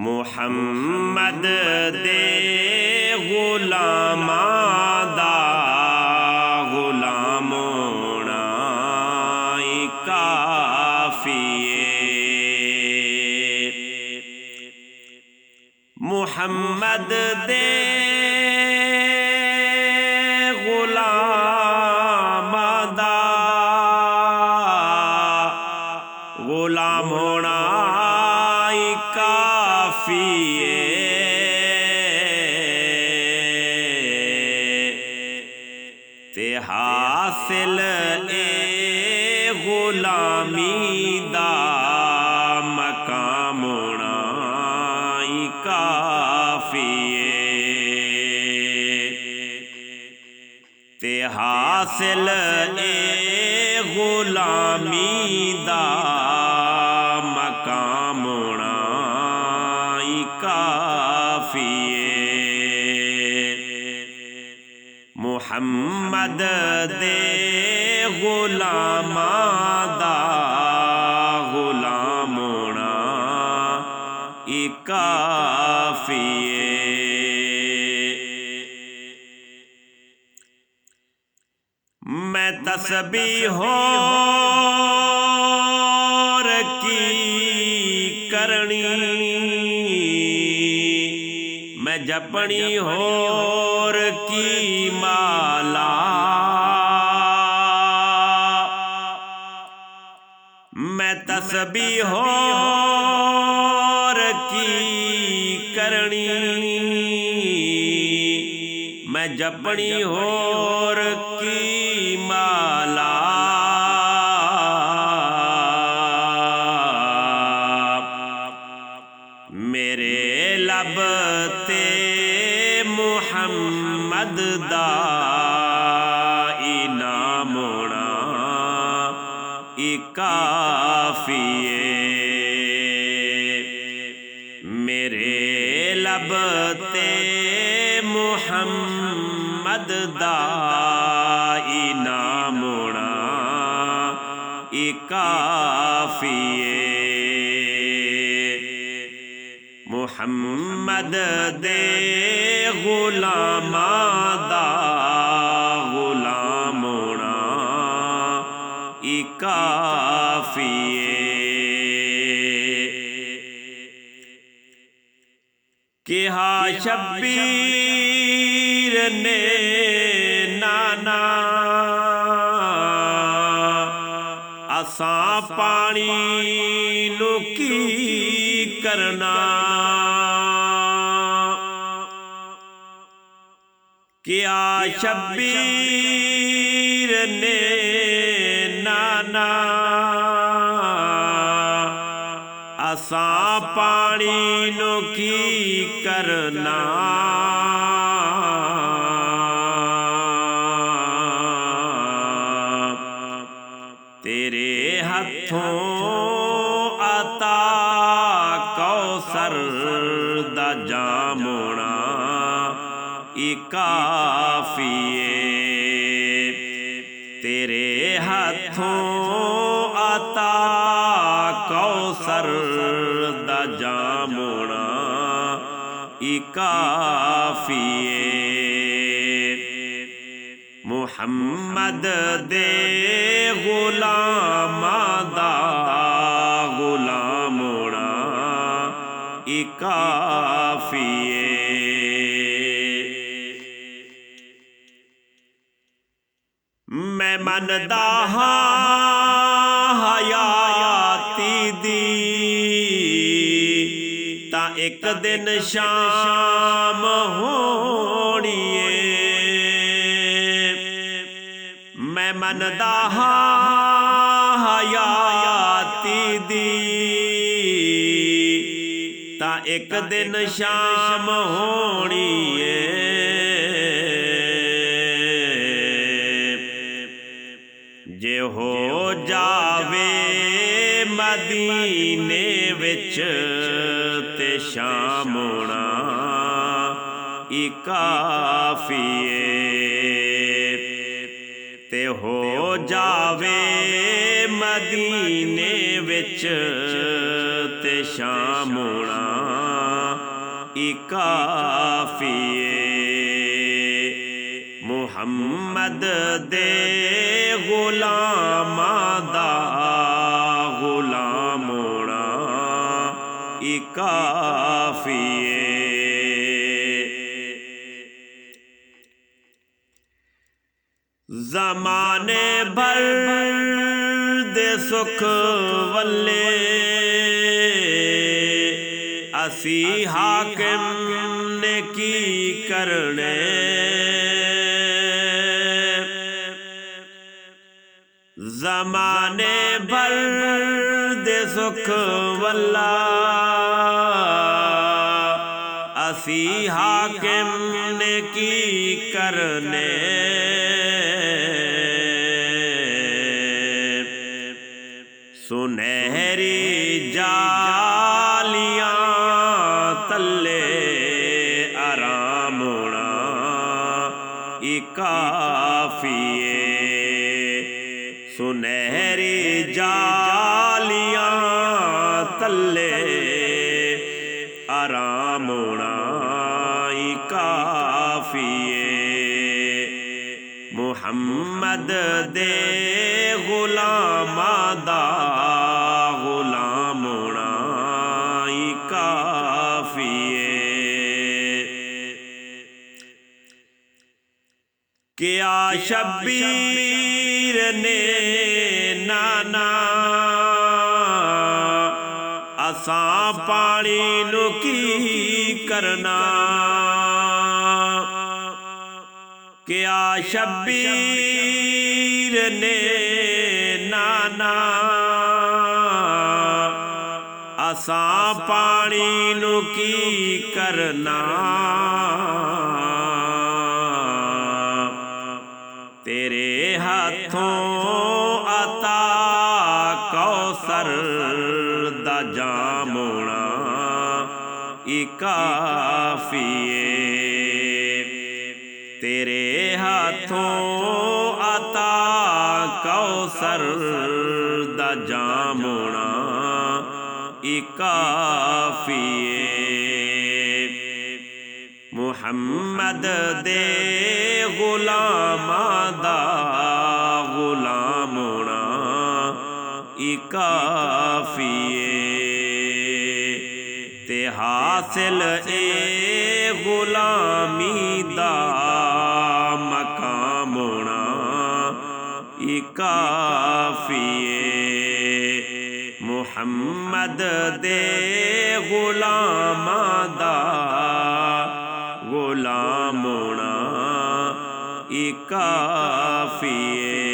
محمد دے غلاماں دا غلام ہونا ہی کافی ہے۔ محمد دے غلاماں دا غلام ہونا ہی کافی ہے۔ تے حاصل اے غلامی دا مقام ہونا ہی کافی ہے۔ تے حاصل اے غلامی دا مقام ہونا ہی کافی ہے۔ محمد دے غلاماں دا غلام ہونا ہی کافی ہے۔ میں تسبیحوں کی کرنی میں جپنی ہور کی مالا میں تسبیحوں کی کرنی میں جپنی ہور کی مالا میرے لب تے محمد دا انعام ہونا ہی کافی ہے۔ میرے لب تے محمد دا انعام ہونا ہی کافی ہے۔ محمد دے غلاماں دا غلام ہونا ہی کافی ہے۔ کہا شبیر نے نانا اساں پانی نو کی کرنا کیا شبیر نے نانا اساں پانی نو کی کرنا تیرے ہتھوں عطا کوثر دا جام ہونا ہی کافی ہے۔ تیرے ہتھوں عطا کوثر دا جام ہونا ہی کافی ہے۔ محمد دے غلاماں دا غلام ہونا ہی کافی ہے۔ میں مندا ہاں حیاتی دی تا ایک دن شام ہونی ہے۔ میں مندا ہاں حیاتی دی تا ایک دن شام ہونی ہے۔ جے ہو جاوے مدینے وچ تے شام ہونا ہی کافی ہے۔ تے ہو جاوے مدینے وچ تے شام ہونا کافیے محمد دے غلاماں دا غلام ہونا کافیے زمانے بھر دے سکھ ولے اسی حاکم نے کی کرنے زمانے بھر دے سکھ واللہ اسی حاکم نے کی کرنے سنہری جالیاں تلے آرام ہونا کافیے سنہری جالیاں تلے آرام ہونا کافیے محمد دے غلاماں دا غلام ہونا کافیے کیا شبیر نے نانا اساں پانی نو کی کرنا کیا شبیر نے نانا اساں پانی نو کی کرنا تیرے ہاتھوں عطا کوثر دا جام ہونا کافیے تیرے ہاتھوں عطا کوثر دا جام ہونا کافیے محمد دے غلاماں دا غلام ہونا کافیے تے حاصل اے غلامی دا مقام ہونا کافیے محمد دے غلاماں دا غلام ہونا کافیے